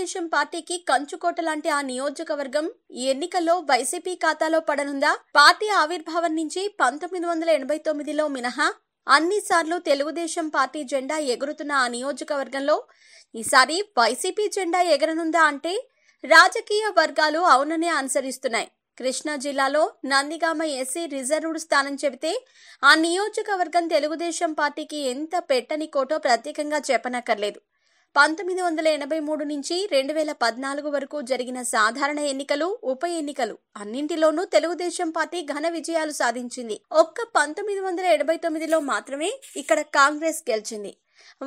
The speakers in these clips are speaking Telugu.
తెలుగుదేశం పార్టీకి కంచుకోట లాంటి ఆ నియోజకవర్గం ఈ ఎన్నికల్లో వైసీపీ ఖాతాలో పడనుందా? పార్టీ ఆవిర్భావం నుంచి 1989లో మినహా అన్నిసార్లు తెలుగుదేశం పార్టీ జెండా ఎగురుతున్న ఆ నియోజకవర్గంలో ఈసారి వైసీపీ జెండా ఎగరనుందా అంటే రాజకీయ వర్గాలు అవుననే అనుసరిస్తున్నాయి. కృష్ణా జిల్లాలో నందిగామ ఎస్సీ రిజర్వ్డ్ స్థానం చెబితే ఆ నియోజకవర్గం తెలుగుదేశం పార్టీకి ఎంత పెట్టని కోటో ప్రత్యేకంగా చెప్పనక్కర్లేదు. 1983 నుంచి 2014 వరకు జరిగిన సాధారణ ఎన్నికలు, ఉప ఎన్నికలు అన్నింటిలోనూ తెలుగుదేశం పార్టీ ఘన విజయాలు సాధించింది. ఒక్క 1989లో మాత్రమే ఇక్కడ కాంగ్రెస్ గెలిచింది.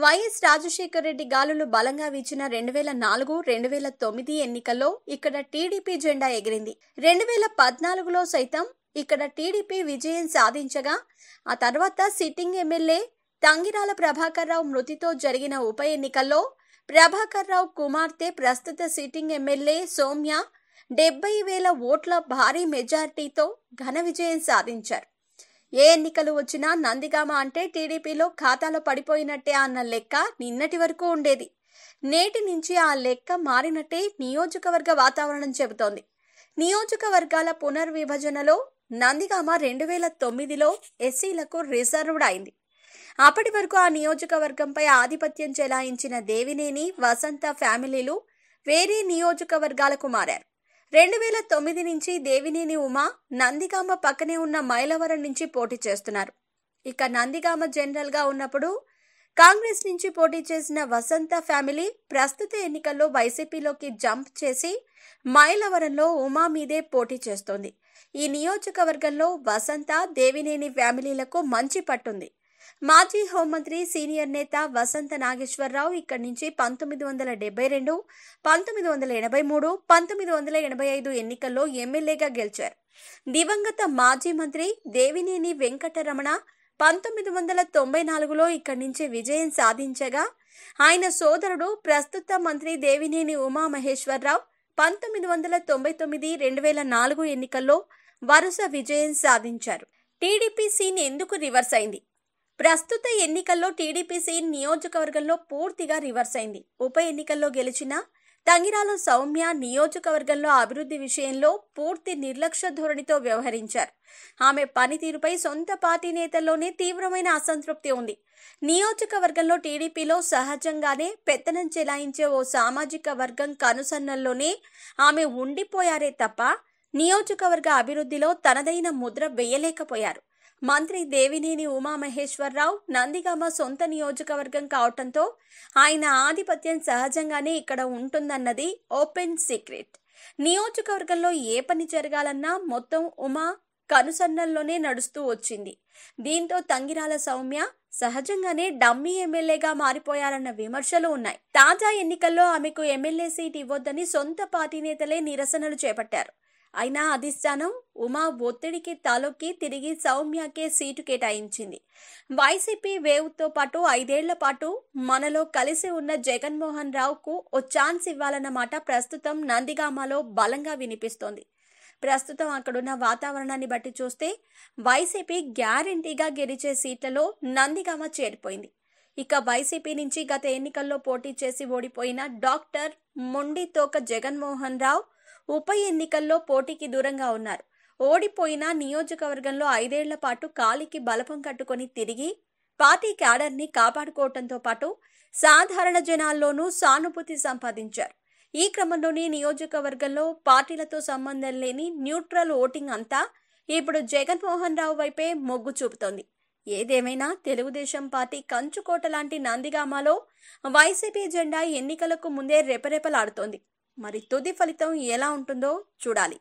వైఎస్ రాజశేఖర రెడ్డి గాలులు బలంగా వీచిన 2004, 2009 ఎన్నికల్లో ఇక్కడ టీడీపీ జెండా ఎగిరింది. 2014లో సైతం ఇక్కడ టీడీపీ విజయం సాధించగా ఆ తర్వాత సిట్టింగ్ ఎమ్మెల్యే తంగిరాల ప్రభాకర్ రావు మృతితో జరిగిన ఉప ఎన్నికల్లో ప్రభాకర్ రావు కుమార్తె ప్రస్తుత సిట్టింగ్ ఎమ్మెల్యే సౌమ్య 70,000 ఓట్ల భారీ మెజార్టీతో ఘన విజయం సాధించారు. ఏ ఎన్నికలు వచ్చినా నందిగామ అంటే టీడీపీలో ఖాతాలో పడిపోయినట్టే అన్న లెక్క నిన్నటి వరకు ఉండేది. నేటి నుంచి ఆ లెక్క మారినట్టే నియోజకవర్గ వాతావరణం చెబుతోంది. నియోజకవర్గాల పునర్విభజనలో నందిగామ 2009లో ఎస్సీలకు రిజర్వ్డ్ అయింది. అప్పటి వరకు ఆ నియోజకవర్గంపై ఆధిపత్యం చెలాయించిన దేవినేని, వసంత ఫ్యామిలీలు వేరే నియోజకవర్గాలకు మారారు. 2009 నుంచి దేవినేని ఉమా నందిగామ పక్కనే ఉన్న మైలవరం నుంచి పోటీ చేస్తున్నారు. ఇక నందిగామ జనరల్ గా ఉన్నప్పుడు కాంగ్రెస్ నుంచి పోటీ చేసిన వసంత ఫ్యామిలీ ప్రస్తుత ఎన్నికల్లో వైసీపీలోకి జంప్ చేసి మైలవరంలో ఉమా మీదే పోటీ చేస్తోంది. ఈ నియోజకవర్గంలో వసంత, దేవినేని ఫ్యామిలీలకు మంచి పట్టుంది. మాజీ హోంమంత్రి, సీనియర్ నేత వసంత నాగేశ్వరరావు ఇక్కడి నుంచి 1972, 1983, 1985 ఎన్నికల్లో ఎమ్మెల్యేగా గెలిచారు. దివంగత మాజీ మంత్రి దేవినేని వెంకటరమణ 1994లో ఇక్కడి నుంచి విజయం సాధించగా ఆయన సోదరుడు ప్రస్తుత మంత్రి దేవినేని ఉమామహేశ్వరరావు 1999, 2004 ఎన్నికల్లో వరుస విజయం సాధించారు. టీడీపీ సీన్ ఎందుకు రివర్స్ అయింది? ప్రస్తుత ఎన్నికల్లో టీడీపీ సీన్ నియోజకవర్గంలో పూర్తిగా రివర్స్ అయింది. ఉప ఎన్నికల్లో గెలిచిన తంగిరాల సౌమ్య నియోజకవర్గంలో అభివృద్ధి విషయంలో పూర్తి నిర్లక్ష్య ధోరణితో వ్యవహరించారు. ఆమె పనితీరుపై సొంత పార్టీ నేతల్లోనే తీవ్రమైన అసంతృప్తి ఉంది. నియోజకవర్గంలో టీడీపీలో సహజంగానే పెత్తనం చెలాయించే ఓ సామాజిక వర్గం కనుసన్నల్లోనే ఆమె ఉండిపోయారే తప్ప నియోజకవర్గ అభివృద్ధిలో తనదైన ముద్ర వేయలేకపోయారు. మంత్రి దేవినేని ఉమామహేశ్వరరావు నందిగామ సొంత నియోజకవర్గం కావటంతో ఆయన ఆధిపత్యం సహజంగానే ఇక్కడ ఉంటుందన్నది ఓపెన్ సీక్రెట్. నియోజకవర్గంలో ఏ పని జరగాలన్నా మొత్తం ఉమా కనుసన్నల్లోనే నడుస్తూ వచ్చింది. దీంతో తంగిరాల సౌమ్య సహజంగానే డమ్మీ ఎమ్మెల్యేగా మారిపోయారన్న విమర్శలు ఉన్నాయి. తాజా ఎన్నికల్లో ఆమెకు ఎమ్మెల్యే సీట్ ఇవ్వొద్దని సొంత పార్టీ నేతలే నిరసనలు చేపట్టారు. అయినా అధిష్టానం ఉమా ఒత్తిడికి తాలొక్కి తిరిగి సౌమ్యకే సీటు కేటాయించింది. వైసీపీ వేవ్తో పాటు 5 ఏళ్ల పాటు మనలో కలిసి ఉన్న జగన్మోహన్ రావుకు ఓ ఛాన్స్ ఇవ్వాలన్న మాట ప్రస్తుతం నందిగామలో బలంగా వినిపిస్తోంది. ప్రస్తుతం అక్కడున్న వాతావరణాన్ని బట్టి చూస్తే వైసీపీ గ్యారంటీగా గెలిచే సీట్లలో నందిగామ చేరిపోయింది. ఇక వైసీపీ నుంచి గత ఎన్నికల్లో పోటీ చేసి ఓడిపోయిన డాక్టర్ మొండితోక జగన్మోహన్ రావు ఉప ఎన్నికల్లో పోటీకి దూరంగా ఉన్నారు. ఓడిపోయిన నియోజకవర్గంలో 5 ఏళ్ల పాటు కాలికి బలపం కట్టుకొని తిరిగి పార్టీ క్యాడర్ని కాపాడుకోవడంతో పాటు సాధారణ జనాల్లోనూ సానుభూతి సంపాదించారు. ఈ క్రమంలోనే నియోజకవర్గంలో పార్టీలతో సంబంధం లేని న్యూట్రల్ ఓటింగ్ అంతా ఇప్పుడు జగన్మోహన్ రావు వైపే మొగ్గు చూపుతోంది. ఏదేమైనా తెలుగుదేశం పార్టీ కంచుకోట లాంటి నందిగామలో వైసీపీ జెండా ఎన్నికలకు ముందే రెపరెపలాడుతోంది. మరి తుది ఫలితం ఎలా ఉంటుందో చూడాలి.